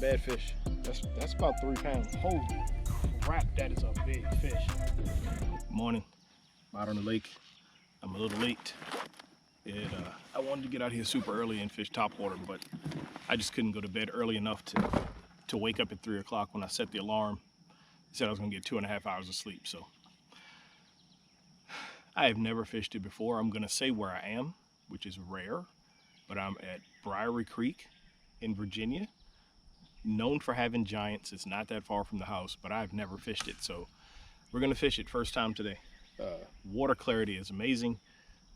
bad fish. That's about 3 pounds. Holy crap, that is a big fish. Morning, I'm out on the lake. I'm a little late. I wanted to get out here super early and fish topwater, but I just couldn't go to bed early enough to wake up at 3 o'clock when I set the alarm. I said I was gonna get 2.5 hours of sleep, so. I have never fished it before. I'm gonna say where I am, which is rare, but I'm at Briery Creek in Virginia, known for having giants. It's not that far from the house, but I've never fished it, so we're gonna fish it first time today. Water clarity is amazing.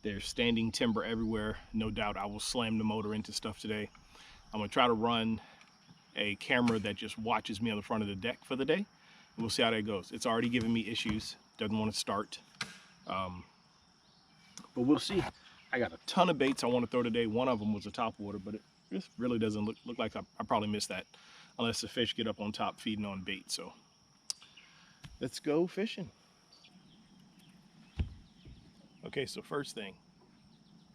There's standing timber everywhere. No doubt I will slam the motor into stuff today. I'm gonna try to run a camera that just watches me on the front of the deck for the day. We'll see how that goes. It's already giving me issues. Doesn't want to start. But we'll see. I got a ton of baits I want to throw today. One of them was a topwater, but it just really doesn't look like I probably missed that unless the fish get up on top feeding on bait. So let's go fishing. Okay, so first thing,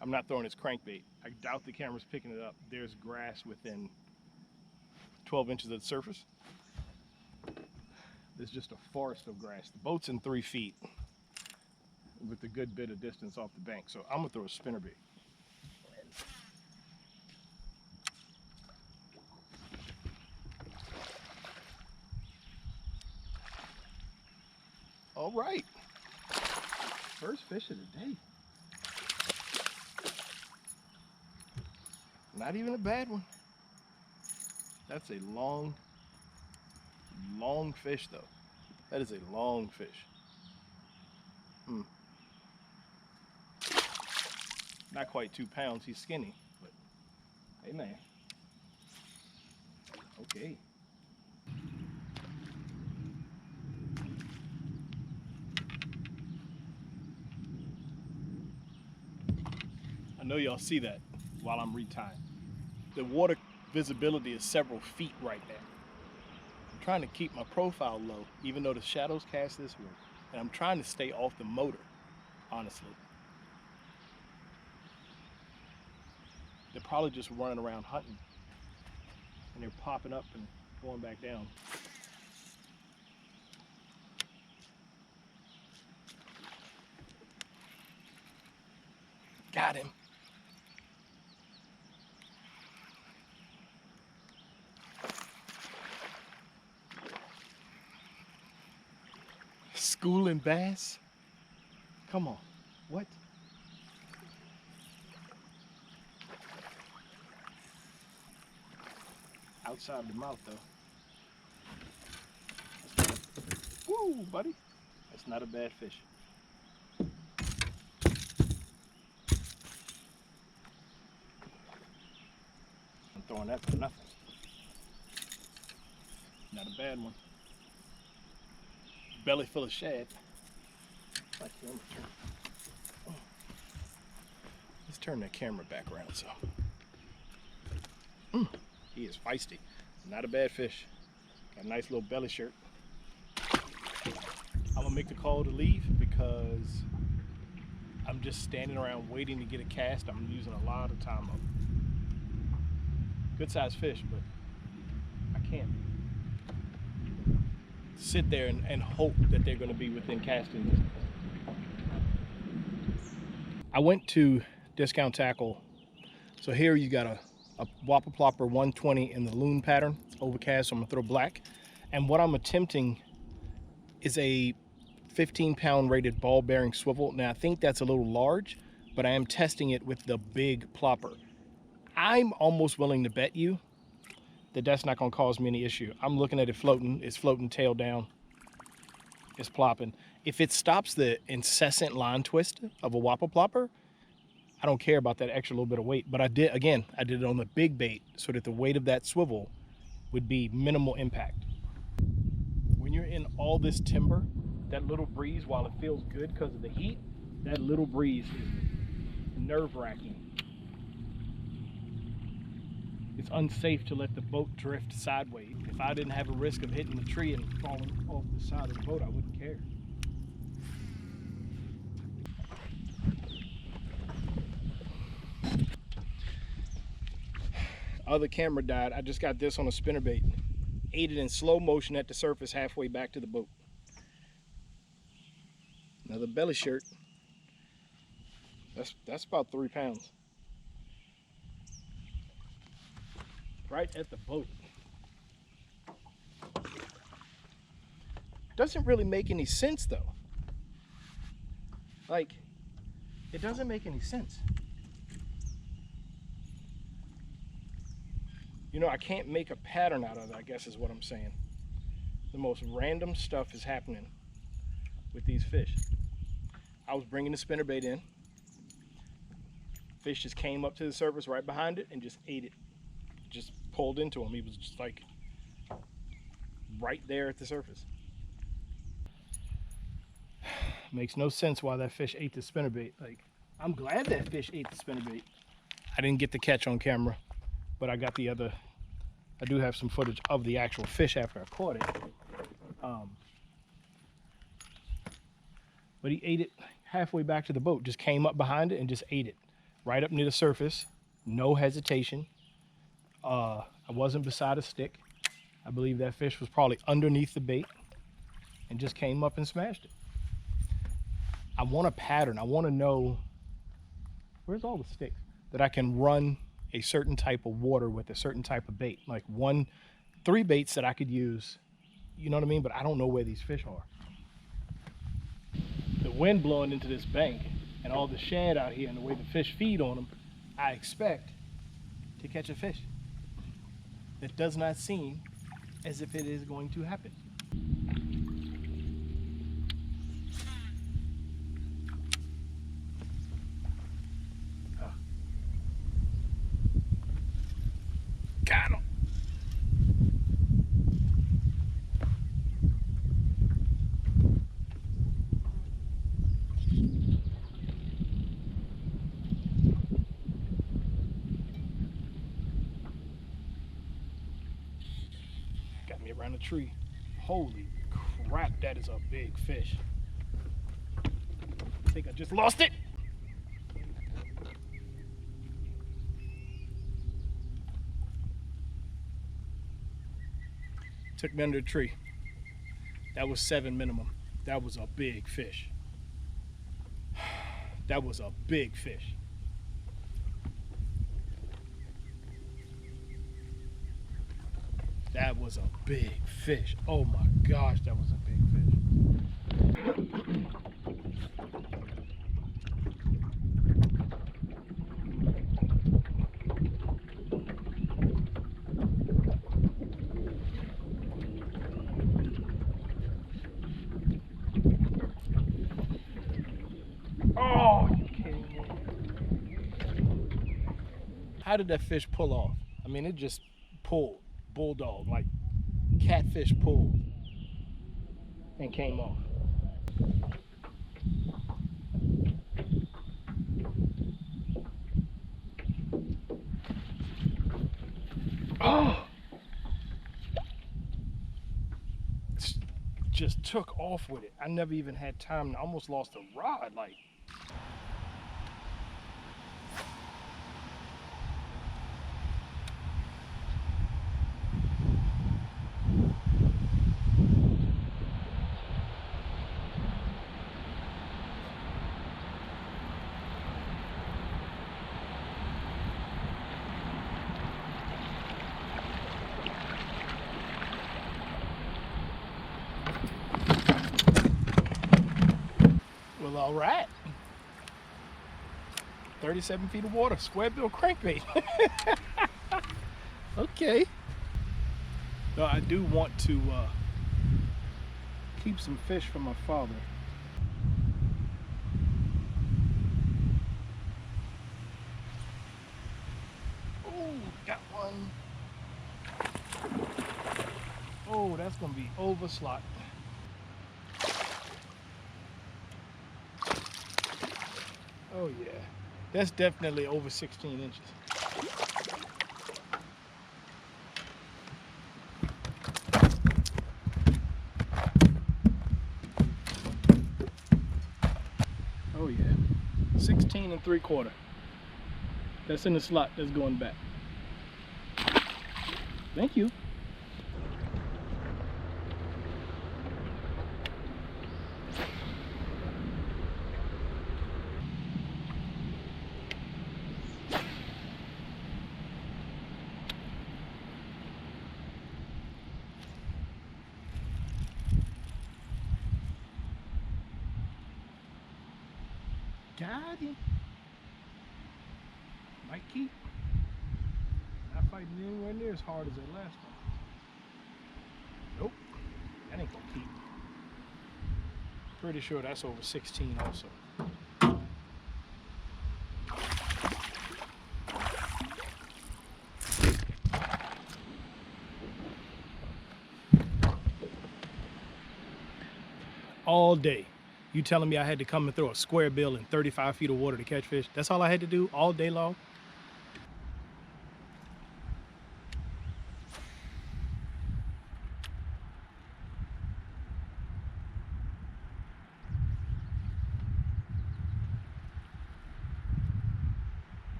I'm not throwing this crankbait. I doubt the camera's picking it up. There's grass within 12 inches of the surface. There's just a forest of grass. The boat's in 3 feet with a good bit of distance off the bank. So I'm gonna throw a spinnerbait. All right, first fish of the day. Not even a bad one. That's a long fish though. That is a long fish. Not quite 2 pounds, he's skinny, but hey man. Okay. I know y'all see that while I'm retying. The water visibility is several feet right now. I'm trying to keep my profile low, even though the shadows cast this way. And I'm trying to stay off the motor, honestly. They're probably just running around hunting. And they're popping up and going back down. Got him. Schooling bass? Come on, what? Outside the mouth though. Woo, buddy. That's not a bad fish. I'm throwing that for nothing. Not a bad one. Belly full of shad. Let's turn that camera back around so. He is feisty. Not a bad fish. Got a nice little belly shirt. I'm gonna make the call to leave because I'm just standing around waiting to get a cast. I'm using a lot of time up. Good sized fish, but I can't sit there and hope that they're going to be within casting distance. I went to Discount Tackle. So here you got a Whopper Plopper 120 in the loon pattern. It's overcast, so I'm gonna throw black. And what I'm attempting is a 15-pound rated ball bearing swivel. Now I think that's a little large, but I am testing it with the big plopper. I'm almost willing to bet you that that's not gonna cause me any issue. I'm looking at it floating. It's floating tail down. It's plopping. If it stops the incessant line twist of a Whopper Plopper, I don't care about that extra little bit of weight. But I did it on the big bait so that the weight of that swivel would be minimal impact. When you're in all this timber, that little breeze, while it feels good because of the heat, that little breeze is nerve-wracking. It's unsafe to let the boat drift sideways. If I didn't have a risk of hitting the tree and falling off the side of the boat, I wouldn't care. Other camera died. I just got this on a spinnerbait. ate it in slow motion at the surface halfway back to the boat. Another belly shirt. That's about 3 pounds. Right at the boat. Doesn't really make any sense though. Like, it doesn't make any sense. You know, I can't make a pattern out of it, I guess is what I'm saying. The most random stuff is happening with these fish. I was bringing the spinnerbait in. Fish just came up to the surface right behind it and just ate it. Just pulled into him. He was just like right there at the surface. Makes no sense why that fish ate the spinnerbait. Like, I'm glad that fish ate the spinnerbait. I didn't get the catch on camera, but I got the other. I do have some footage of the actual fish after I caught it. But he ate it halfway back to the boat. Just came up behind it and just ate it. Right up near the surface. No hesitation. I wasn't beside a stick. I believe that fish was probably underneath the bait and just came up and smashed it. I want a pattern. I want to know, where's all the sticks? That I can run a certain type of water with a certain type of bait. Like 3 baits that I could use, you know what I mean? But I don't know where these fish are. The wind blowing into this bank and all the shad out here and the way the fish feed on them, I expect to catch a fish. It does not seem as if it is going to happen. Got him. Got me around the tree. Holy crap, that is a big fish. I think I just lost it. Took me under the tree. That was 7 minimum. That was a big fish. That was a big fish. That was a big fish. Oh my gosh, that was a big fish. Oh, you kidding me? How did that fish pull off? I mean, it just pulled. Bulldog, like catfish pulled and came off. Oh! Just took off with it. I never even had time. I almost lost a rod. Like, well, all right. 37 feet of water, square bill crankbait. Okay. No, I do want to keep some fish for my father. Oh, got one. Oh, that's gonna be over slot. Oh yeah, that's definitely over 16 inches. Oh yeah, 16 3/4. That's in the slot, that's going back. Thank you. Got him. Might keep. Not fighting anywhere near as hard as that last one. Nope. That ain't gonna keep. Pretty sure that's over 16 also. All day. You telling me I had to come and throw a square bill in 35 feet of water to catch fish? That's all I had to do all day long?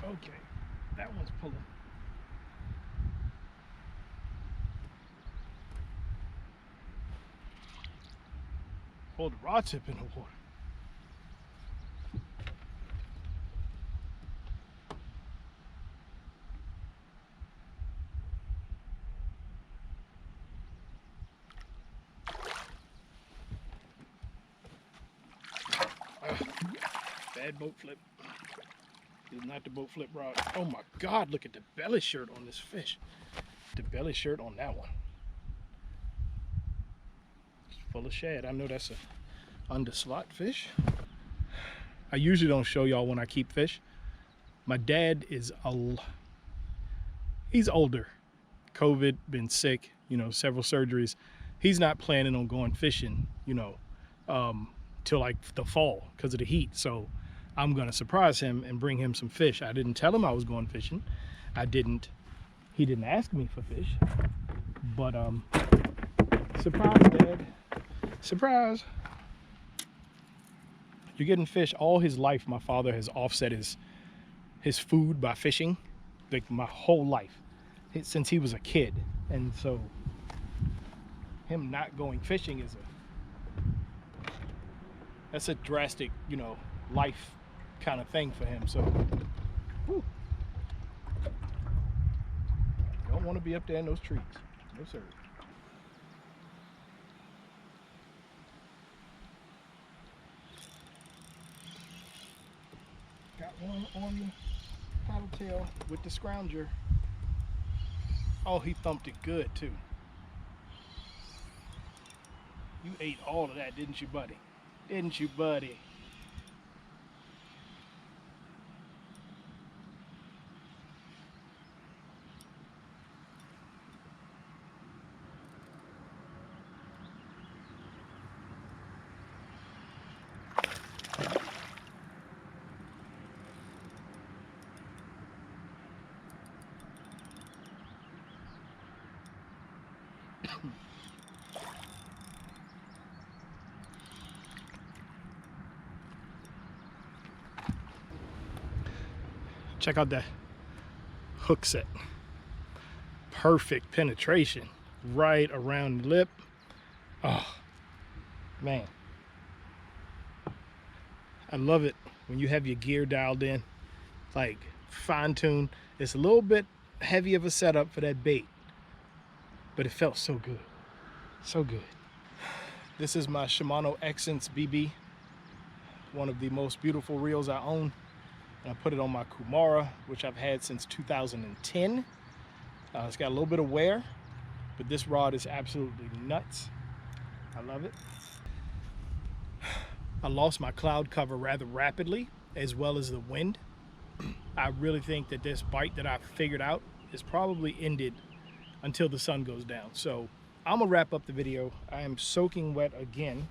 Okay, that one's pulling. Hold the rod tip in the water. Bad boat flip. This is not the boat flip rod. Oh my God, look at the belly shirt on this fish. The belly shirt on that one. It's full of shad. I know that's a underslot fish. I usually don't show y'all when I keep fish. My dad is he's older. COVID, been sick, you know, several surgeries. He's not planning on going fishing, you know, till like the fall because of the heat. So I'm gonna surprise him and bring him some fish. I didn't tell him I was going fishing. He didn't ask me for fish. But surprise, Dad. Surprise. You're getting fish. All his life my father has offset his food by fishing, like my whole life, since he was a kid. And so him not going fishing that's a drastic, you know, life kind of thing for him. So whew. Don't want to be up there in those trees. No sir. Got one on the paddle tail with the scrounger. Oh, he thumped it good too. You ate all of that, didn't you, buddy? Didn't you, buddy? Check out that hook set. Perfect penetration right around the lip. Oh man, I love it when you have your gear dialed in, like fine-tuned. It's a little bit heavy of a setup for that bait, but it felt so good, so good. This is my Shimano Accents BB, one of the most beautiful reels I own. And I put it on my Kumara, which I've had since 2010. It's got a little bit of wear, but this rod is absolutely nuts. I love it. I lost my cloud cover rather rapidly, as well as the wind. I really think that this bite that I figured out is probably ended until the sun goes down. So I'm gonna wrap up the video. I am soaking wet again.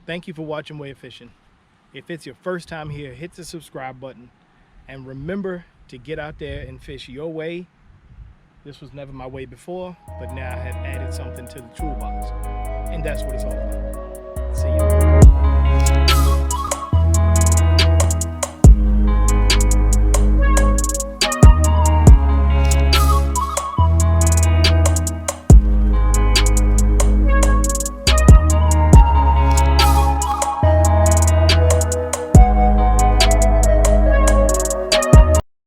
Thank you for watching Way of Fishing. If it's your first time here, hit the subscribe button and remember to get out there and fish your way. This was never my way before, but now I have added something to the toolbox, and that's what it's all about.